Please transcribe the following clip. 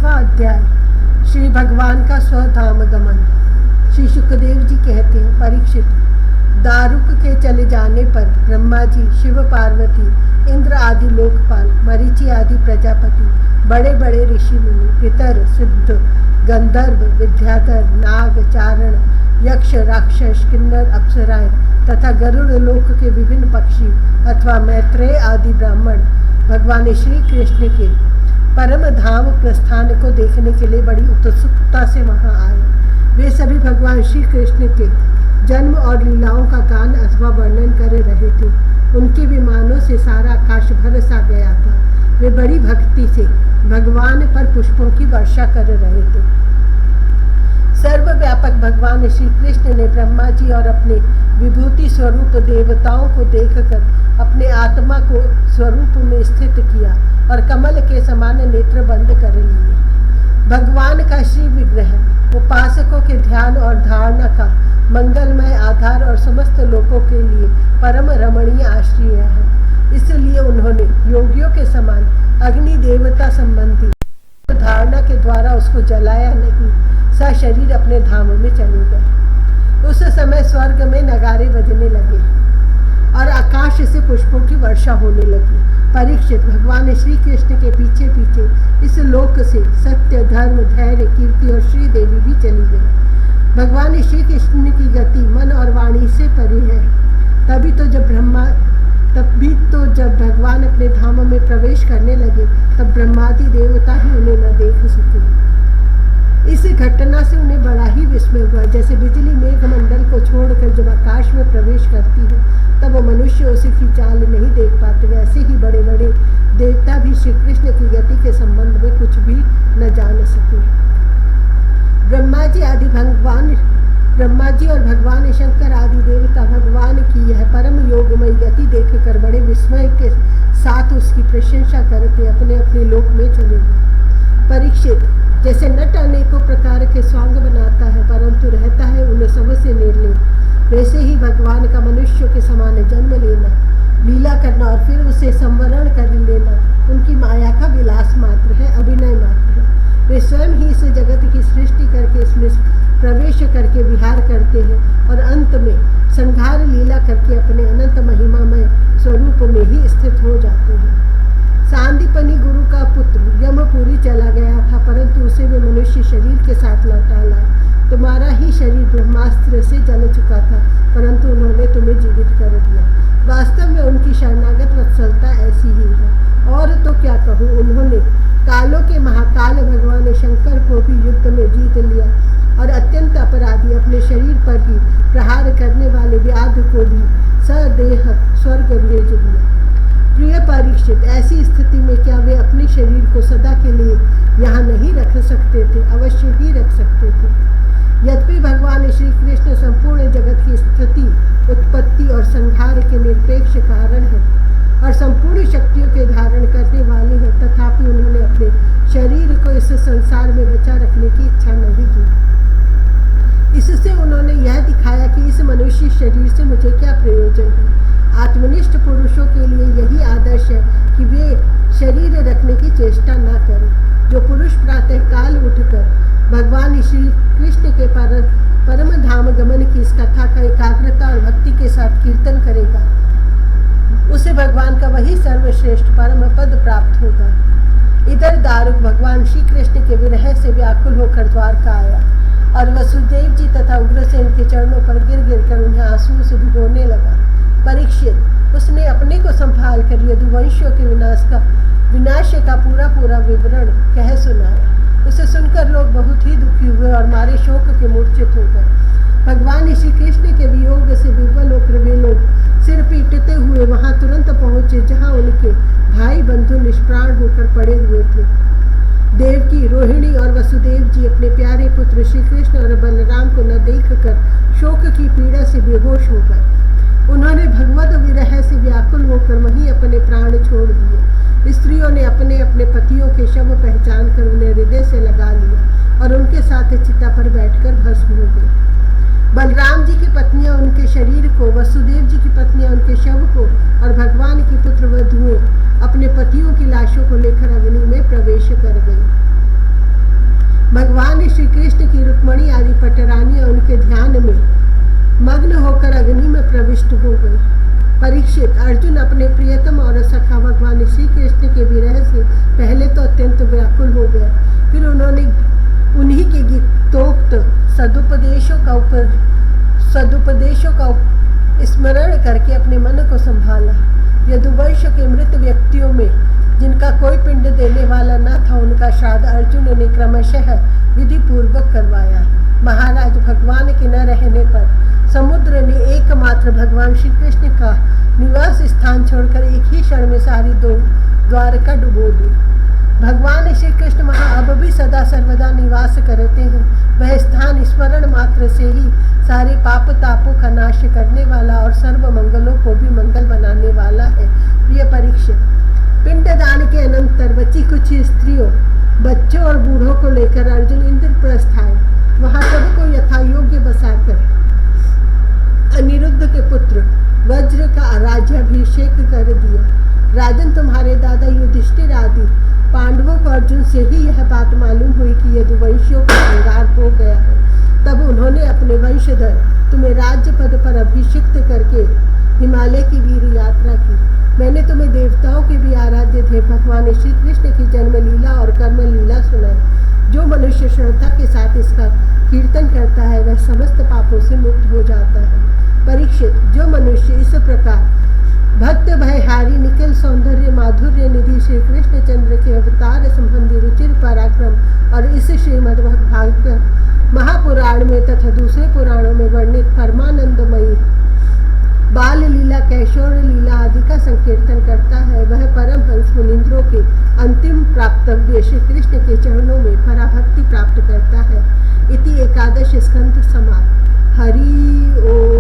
21वां अध्याय। श्री भगवान का स्वधाम गमन। श्री सुखदेव जी कहते हैं, परीक्षित, दारुक के चले जाने पर ब्रह्मा जी, शिव पार्वती, इंद्र आदि लोकपाल, मरीचि आदि प्रजापति, बड़े बड़े ऋषि मुनि, पितर, सिद्ध, गंधर्व, विद्याधर, नाग, चारण, यक्ष, राक्षस, किन्नर, अप्सराएं तथा गरुड़ लोक के विभिन्न पक्षी अथवा मैत्रेय आदि ब्राह्मण भगवान श्री कृष्ण के परम धाम प्रस्थान को देखने के लिए बड़ी उत्सुकता से वहां आए। वे सभी भगवान श्री कृष्ण के जन्म और लीलाओं का गान अथवा वर्णन कर रहे थे। उनके विमानों से सारा आकाश भर सा गया था। वे बड़ी भक्ति से भगवान पर पुष्पों की वर्षा कर रहे थे। सर्वव्यापक भगवान श्री कृष्ण ने ब्रह्मा जी और अपने विभूति स्वरूप देवताओं को देखकर अपने आत्मा को स्वरूप में स्थित किया और कमल के समान नेत्र बंद कर लिए। भगवान का श्री विग्रह उपासकों के ध्यान और धारणा का मंगलमय आधार और समस्त लोगों के लिए परम रमणीय आश्रय है। इसलिए उन्होंने योगियों के समान अग्नि देवता संबंधी धारणा के द्वारा उसको जलाया नहीं, सशरीर अपने धाम में चले गए। उस समय स्वर्ग में नगारे बजने लगे और आकाश से पुष्पों की वर्षा होने लगी। परीक्षित, भगवान श्री कृष्ण के पीछे पीछे इस लोक से सत्य, धर्म, धैर्य, कीर्ति और श्री देवी भी चली गई। भगवान श्री कृष्ण की गति मन और वाणी से परे है। तभी तो जब भगवान अपने धाम में प्रवेश करने लगे तब ब्रह्मादि देवता ही उन्हें न देख सके। इस घटना से उन्हें बड़ा ही विस्मय हुआ। जैसे बिजली मेघमंडल को छोड़कर जब आकाश में प्रवेश करती है तब वो मनुष्य उसी की चाल नहीं देख पाते, वैसे ही बड़े बड़े देवता भी श्री कृष्ण की गति के संबंध में कुछ भी न जान सके। ब्रह्मा जी और भगवान शंकर आदि देवता भगवान की यह परम योगमयी गति देखकर बड़े विस्मय के साथ उसकी प्रशंसा करते अपने अपने लोक में चले गए। परीक्षित, जैसे नट अनेकों प्रकार के स्वांग बनाता है परंतु रहता है उन सबसे निर्लेप, वैसे ही भगवान का मनुष्य के समान जन्म लेना, लीला करना और फिर उसे संवरण कर लेना उनकी माया का विलास मात्र है, अभिनय मात्र है। वे स्वयं ही इस जगत की सृष्टि करके इसमें प्रवेश करके विहार करते हैं और अंत में संहार लीला करके अपने अनंत महिमामय स्वरूप में ही स्थित हो जाते हैं। सांदीपनी गुरु का पुत्र यमपुरी चला गया था परंतु उसे वे मनुष्य शरीर के साथ लौटा लाए। तुम्हारा ही शरीर ब्रह्मास्त्र से जल चुका था परंतु उन्होंने तुम्हें जीवित कर दिया। वास्तव में उनकी शरणागत वत्सलता ऐसी ही है। और तो क्या कहूँ, उन्होंने कालों के महाकाल भगवान शंकर को भी युद्ध में जीत लिया और अत्यंत अपराधी अपने शरीर पर ही प्रहार करने वाले व्याध को भी सदेह स्वर्ग भेज दिया। प्रिय परीक्षित, ऐसी स्थिति में क्या वे अपने शरीर को सदा के लिए यहाँ नहीं रख सकते थे? अवश्य ही रख सकते थे। यद्यपि भगवान श्री कृष्ण संपूर्ण जगत की स्थिति, उत्पत्ति और संहार के निरपेक्ष कारण है और संपूर्ण शक्तियों के धारण करने वाले हैं, तथापि उन्होंने अपने शरीर को इस संसार में बचा रखने की इच्छा नहीं की। इससे उन्होंने यह दिखाया कि इस मनुष्य शरीर से मुझे क्या प्रयोजन है। आत्मनिष्ठ पुरुषों के लिए यही आदर्श है कि वे शरीर रखने की चेष्टा न करें। जो पुरुष प्रातः काल उठकर भगवान श्री कृष्ण के परम धाम गमन की इस कथा का एकाग्रता और भक्ति के साथ कीर्तन करेगा उसे भगवान का वही सर्वश्रेष्ठ परम पद प्राप्त होगा। इधर दारुक भगवान श्री कृष्ण के विरह से व्याकुल होकर द्वारका आया और वसुदेव जी तथा उग्रसेन के चरणों पर गिर गिर कर उन्हें आंसुओं से भिगोने लगा। परीक्षित, उसने अपने को संभाल कर यदुवंशियों के विनाश का पूरा विवरण कह सुनाया। उसे सुनकर लोग बहुत ही दुखी हुए और मारे शोक के मूर्छित हो गए। भगवान श्री कृष्ण के वियोग से विह्वल होकर वे लोग सिर पीटते हुए वहां तुरंत पहुंचे जहां उनके भाई बंधु निष्प्राण होकर पड़े हुए थे। देवकी, रोहिणी और वसुदेव जी अपने प्यारे पुत्र श्री कृष्ण और बलराम को न देखकर शोक की पीड़ा से बेहोश हो गए। उन्होंने भगवत विरह से व्याकुल होकर वहीं अपने प्राण छोड़ दिए। स्त्रियों ने अपने अपने पतियों के शव पहचान कर उन्हें हृदय से लगा लिया और उनके साथ चिता पर बैठकर भस्म हो गए। बलराम जी की पत्नियां उनके शरीर को, वसुदेव जी की पत्नियां उनके शव को और भगवान की पुत्र वधुएं अपने पतियों की लाशों को लेकर अग्नि में प्रवेश कर गई। भगवान श्री कृष्ण की रुक्मणी आदि पटरानियां उनके ध्यान में मग्न होकर अग्नि में प्रविष्ट हो गई। परीक्षित, अर्जुन अपने प्रियतम और सखा भगवान श्री कृष्ण के विरह से पहले तो अत्यंत व्याकुल हो गया, फिर उन्होंने उन्हीं के गीतोक्त सदुपदेशों का स्मरण करके अपने मन को संभाला। यदुवंश के मृत व्यक्तियों में जिनका कोई पिंड देने वाला न था, उनका श्राद्ध अर्जुन ने क्रमशः विधि पूर्वक करवाया। महाराज, भगवान के न रहने पर समुद्र ने एकमात्र भगवान श्री कृष्ण का निवास स्थान छोड़कर एक ही क्षण में सारी द्वारका डुबो दी। भगवान श्री कृष्ण वहाँ अब भी सदा सर्वदा निवास करते हैं। वह स्थान स्मरण मात्र से ही सारे पाप तापों का नाश करने वाला और सर्व मंगलों को भी मंगल बनाने वाला है। प्रिय परीक्षित, पिंडदान के अनंतर बची कुछ स्त्रियों, बच्चों और बूढ़ों को लेकर अर्जुन इंद्रप्रस्थ आए। वहाँ सबको यथा योग्य बसाकर अनिरुद्ध के पुत्र वज्र का राज्याभिषेक कर दिया। राजन, तुम्हारे दादा युधिष्ठिर आदि पांडवों को अर्जुन से ही यह बात मालूम हुई कि यदुवंशियों का संहार हो गया है। तब उन्होंने अपने वंशधर तुम्हें राज्य पद पर अभिषिक्त करके हिमालय की वीर यात्रा की। मैंने तुम्हें देवताओं के भी आराध्य थे भगवान श्री कृष्ण की जन्म लीला और कर्म लीला सुनाई। जो मनुष्य श्रद्धा के साथ इसका कीर्तन करता है वह समस्त पापों से मुक्त हो जाता है। परीक्षित, जो मनुष्य इस प्रकार भक्त भयहारी निखिल सौंदर्य माधुर्य निधि श्री कृष्णचंद्र के अवतार संबंधी रुचिर पराक्रम और इस श्रीमद् भागवत महापुराण में तथा दूसरे पुराणों में वर्णित परमानंदमयी बाल लीला, कैशोर लीला आदि का संकीर्तन करता है, वह परमहंस मुनिंद्रों के अंतिम प्राप्तव्य श्री कृष्ण के चरणों में पराभक्ति प्राप्त करता है। इति एकादश स्कंध समाप्त। हरि ओम।